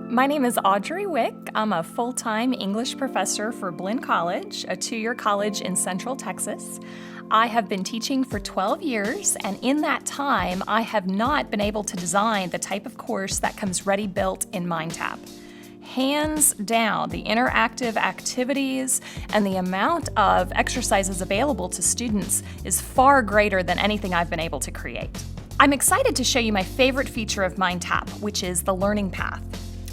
My name is Audrey Wick. I'm a full-time English professor for Blinn College, a two-year college in Central Texas. I have been teaching for 12 years, and in that time, I have not been able to design the type of course that comes ready-built in MindTap. Hands down, the interactive activities and the amount of exercises available to students is far greater than anything I've been able to create. I'm excited to show you my favorite feature of MindTap, which is the learning path.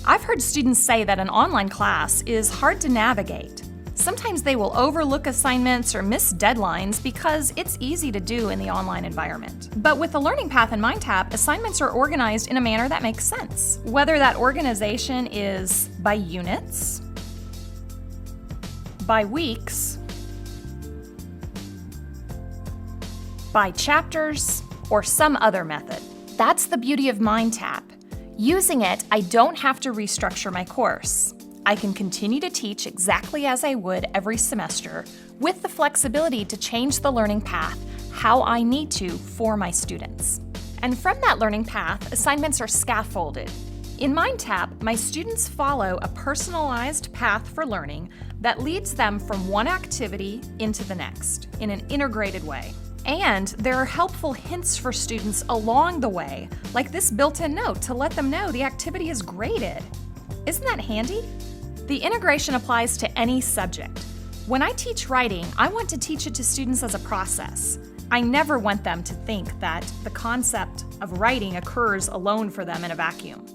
I've heard students say that an online class is hard to navigate. Sometimes they will overlook assignments or miss deadlines because it's easy to do in the online environment. But with the learning path in MindTap, assignments are organized in a manner that makes sense. Whether that organization is by units, by weeks, by chapters, or some other method. That's the beauty of MindTap. Using it, I don't have to restructure my course. I can continue to teach exactly as I would every semester, with the flexibility to change the learning path how I need to for my students. And from that learning path, assignments are scaffolded. In MindTap, my students follow a personalized path for learning that leads them from one activity into the next in an integrated way. And there are helpful hints for students along the way, like this built-in note to let them know the activity is graded. Isn't that handy? The integration applies to any subject. When I teach writing, I want to teach it to students as a process. I never want them to think that the concept of writing occurs alone for them in a vacuum.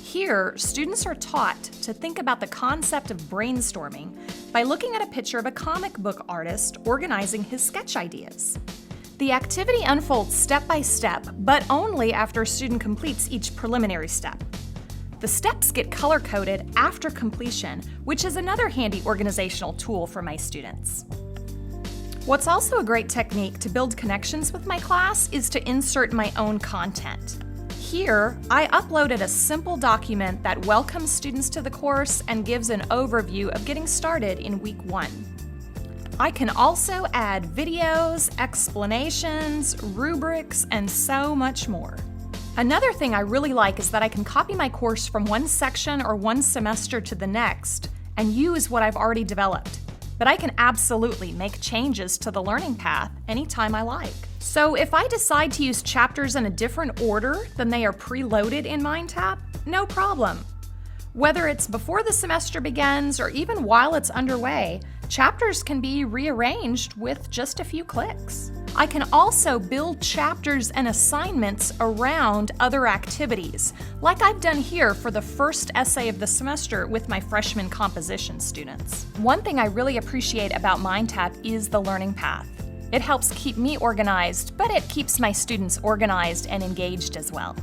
Here, students are taught to think about the concept of brainstorming by looking at a picture of a comic book artist organizing his sketch ideas. The activity unfolds step by step, but only after a student completes each preliminary step. The steps get color-coded after completion, which is another handy organizational tool for my students. What's also a great technique to build connections with my class is to insert my own content. Here, I uploaded a simple document that welcomes students to the course and gives an overview of getting started in week 1. I can also add videos, explanations, rubrics, and so much more. Another thing I really like is that I can copy my course from one section or one semester to the next and use what I've already developed. But I can absolutely make changes to the learning path anytime I like. So if I decide to use chapters in a different order than they are preloaded in MindTap, no problem. Whether it's before the semester begins or even while it's underway, chapters can be rearranged with just a few clicks. I can also build chapters and assignments around other activities, like I've done here for the first essay of the semester with my freshman composition students. One thing I really appreciate about MindTap is the learning path. It helps keep me organized, but it keeps my students organized and engaged as well.